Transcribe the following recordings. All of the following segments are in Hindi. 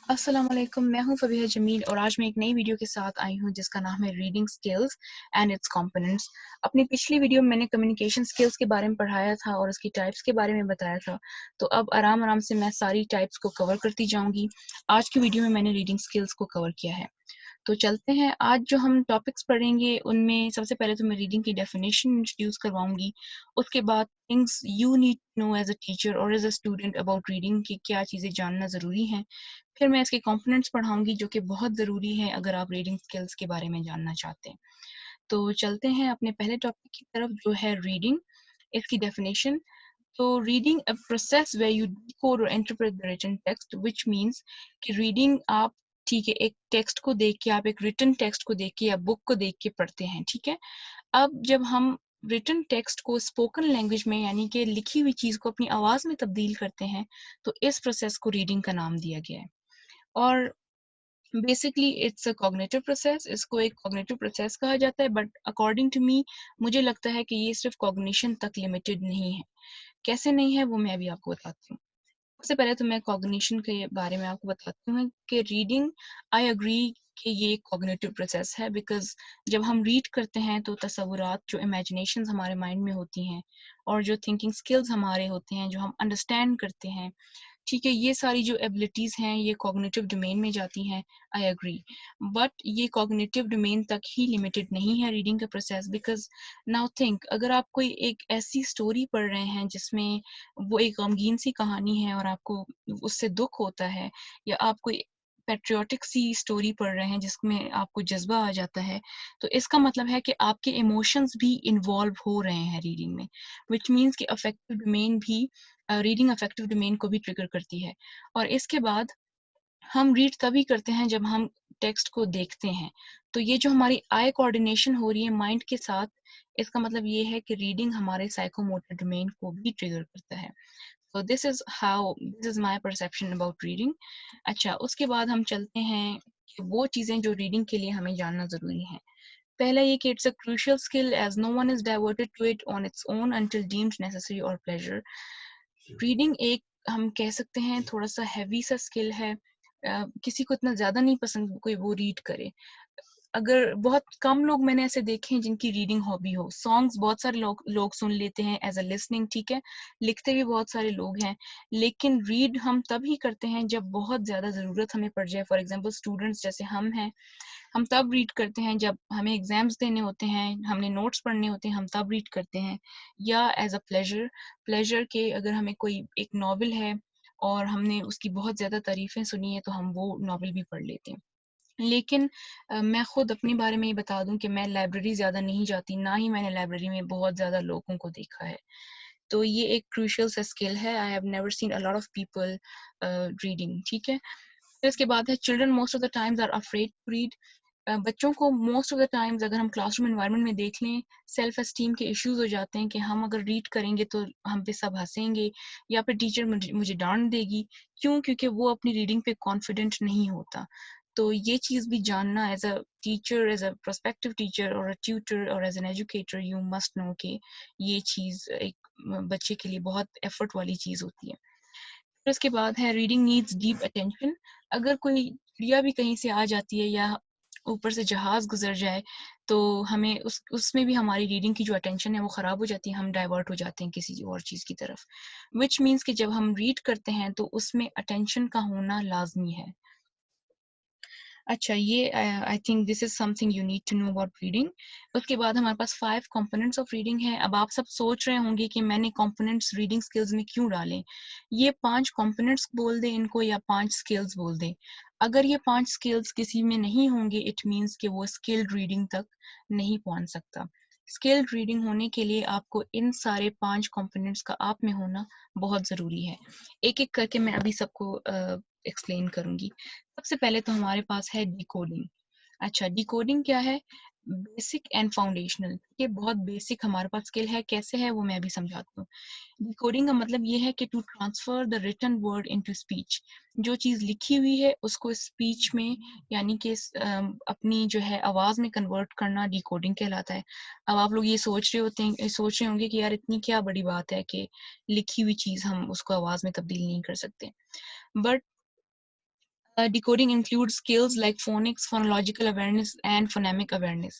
अस्सलाम वालेकुम, मैं हूं फबीहा जमील और आज मैं एक नई वीडियो के साथ आई हूं जिसका नाम है reading skills and it's components. अपनी पिछली वीडियो में मैंने कम्युनिकेशन स्किल्स के बारे में पढ़ाया था और उसकी टाइप्स के बारे में बताया था, तो अब आराम आराम से मैं सारी टाइप्स को कवर करती जाऊंगी। आज की वीडियो में मैंने रीडिंग स्किल्स को कवर किया है। तो चलते हैं, आज जो हम टॉपिक्स पढ़ेंगे उनमें सबसे पहले तो मैं रीडिंग की डेफिनेशन इंट्रोड्यूस करवाऊंगी। उसके बाद things you need to know as a teacher और as a student about reading की क्या चीज़ें जानना ज़रूरी हैं। फिर मैं इसके कंपोनेंट्स पढ़ाऊंगी जो कि बहुत ज़रूरी है अगर आप रीडिंग स्किल्स के बारे में जानना चाहते हैं। तो चलते हैं अपने पहले टॉपिक की तरफ जो है रीडिंग, इसकी डेफिनेशन। तो reading a process where you decode और interpret the written text, which means कि रीडिंग आप, ठीक है, एक टेक्स्ट को देख के, आप एक रिटन टेक्स्ट को देख के या बुक को देख के पढ़ते हैं, ठीक है। अब जब हम रिटन टेक्स्ट को स्पोकन लैंग्वेज में यानी कि लिखी हुई चीज़ को अपनी आवाज़ में तब्दील करते हैं, तो इस प्रोसेस को रीडिंग का नाम दिया गया है। और basically it's a cognitive process, इसको एक कॉग्निटिव प्रोसेस कहा जाता है, बट अकॉर्डिंग टू मी मुझे लगता है कि ये सिर्फ कॉग्निशन तक लिमिटेड नहीं है। कैसे नहीं है वो मैं अभी आपको बताती हूँ। सबसे पहले तो मैं कॉग्निशन के बारे में आपको बताती हूँ कि रीडिंग, आई एग्री कि ये एक कॉग्निटिव प्रोसेस है, बिकॉज जब हम रीड करते हैं तो तसव्वुरात, जो इमेजिनेशंस हमारे माइंड में होती हैं और जो थिंकिंग स्किल्स हमारे होते हैं, जो हम अंडरस्टैंड करते हैं, ठीक है, ये सारी जो एबिलिटीज़ हैं ये कॉग्निटिव डोमेन में जाती हैं। आई एग्री, बट ये कॉग्निटिव डोमेन तक ही लिमिटेड नहीं है रीडिंग का प्रोसेस। बिकॉज नाउ थिंक, अगर आप कोई एक ऐसी स्टोरी पढ़ रहे हैं जिसमें वो एक गमगीन सी कहानी है और आपको उससे दुख होता है, या आप कोई पैट्रियोटिक सी स्टोरी पढ़ रहे हैं जिसमें आपको जज्बा आ जाता है, तो इसका मतलब है कि आपके इमोशंस भी इन्वॉल्व हो रहे हैं रीडिंग में, विच मीन्स कि अफेक्टिव डोमेन भी, रीडिंग अफेक्टिव डोमेन को भी ट्रिगर करती है। और इसके बाद हम रीड तभी करते हैं जब हम टेक्स्ट को देखते हैं। तो ये जो हमारी आई कोऑर्डिनेशन हो रही है माइंड के साथ, इसका मतलब ये है कि रीडिंग हमारे साइकोमोटर डोमेन को भी ट्रिगर करता है। So this is my perception about reading. अच्छा, उसके बाद हम चलते हैं कि वो चीज़ें जो रीडिंग के लिए हमें जानना ज़रूरी हैं। पहला ये कि it's a crucial skill as no one is diverted to it on its own until deemed necessary और प्लेजर। रीडिंग एक, हम कह सकते हैं, थोड़ा सा हैवी सा स्किल है। किसी को इतना ज़्यादा नहीं पसंद कोई वो रीड करे। अगर बहुत कम लोग मैंने ऐसे देखे हैं जिनकी रीडिंग हॉबी हो। सॉन्ग्स बहुत सारे लोग सुन लेते हैं एज अ लिसनिंग, ठीक है, लिखते भी बहुत सारे लोग हैं, लेकिन रीड हम तब ही करते हैं जब बहुत ज़्यादा ज़रूरत हमें पड़ जाए। फॉर एग्जांपल स्टूडेंट्स जैसे हम हैं, हम तब रीड करते हैं जब हमें एग्जाम्स देने होते हैं, हमने नोट्स पढ़ने होते हैं, हम तब रीड करते हैं। या एज अ प्लेजर, प्लेजर के अगर हमें कोई एक नॉवल है और हमने उसकी बहुत ज़्यादा तारीफ़ें सुनी है तो हम वो नॉवल भी पढ़ लेते हैं। लेकिन मैं खुद अपने बारे में ये बता दूं कि मैं लाइब्रेरी ज़्यादा नहीं जाती, ना ही मैंने लाइब्रेरी में बहुत ज़्यादा लोगों को देखा है। तो ये एक क्रूशियल सा स्किल है। I have never seen a lot of people reading, ठीक है। फिर इसके बाद है children most of the times are afraid to read. बच्चों को मोस्ट ऑफ द टाइम्स, अगर हम क्लासरूम एनवायरनमेंट में देख लें, सेल्फ एस्टीम के इश्यूज हो जाते हैं कि हम अगर रीड करेंगे तो हम पे सब हंसेंगे या फिर टीचर मुझे डांट देगी। क्यों? क्योंकि वो अपनी रीडिंग पे कॉन्फिडेंट नहीं होता। तो ये चीज़ भी जानना, as a teacher, as a prospective teacher और अ ट्यूटर और as an educator, you must know कि ये चीज़ एक बच्चे के लिए बहुत एफर्ट वाली चीज़ होती है। फिर उसके बाद है रीडिंग नीड्स डीप अटेंशन। अगर कोई चिड़िया भी कहीं से आ जाती है या ऊपर से जहाज गुजर जाए, तो हमें उसमें भी हमारी रीडिंग की जो अटेंशन है वो ख़राब हो जाती है, हम डाइवर्ट हो जाते हैं किसी और चीज़ की तरफ। विच मीन्स कि जब हम रीड करते हैं तो उसमें अटेंशन का होना लाजमी है। अच्छा, ये I think this is something you need to know about reading. उसके बाद हमारे पास 5 कंपोनेंट्स ऑफ रीडिंग है। अब आप सब सोच रहे होंगे कि मैंने कंपोनेंट्स रीडिंग स्किल्स में क्यों डालें, ये 5 कंपोनेंट्स बोल दें इनको या 5 स्किल्स बोल दें। अगर ये 5 स्किल्स किसी में नहीं होंगे, इट मीन्स कि वो स्किल्ड रीडिंग तक नहीं पहुंच सकता। स्किल्ड रीडिंग होने के लिए आपको इन सारे 5 कंपोनेंट्स का आप में होना बहुत ज़रूरी है। एक एक करके मैं अभी सबको एक्सप्लेन करूंगी। सबसे पहले तो हमारे पास है डिकोडिंग। अच्छा, डिकोडिंग क्या है? बेसिक एंड फाउंडेशनल, ये बहुत बेसिक हमारे पास स्किल है। कैसे है वो मैं अभी समझाती हूँ। डिकोडिंग का मतलब ये है कि to transfer the written word into speech. जो चीज़ लिखी हुई है उसको स्पीच में, यानी कि अपनी जो है आवाज़ में कन्वर्ट करना, डिकोडिंग कहलाता है। अब आप लोग ये सोच रहे होंगे कि यार इतनी क्या बड़ी बात है कि लिखी हुई चीज़ हम उसको आवाज़ में तब्दील नहीं कर सकते। But Decoding includes skills like phonics, phonological awareness and phonemic awareness.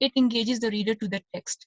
It engages the reader to the text.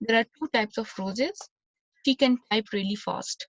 there are 2 types of roses, she can type really fast.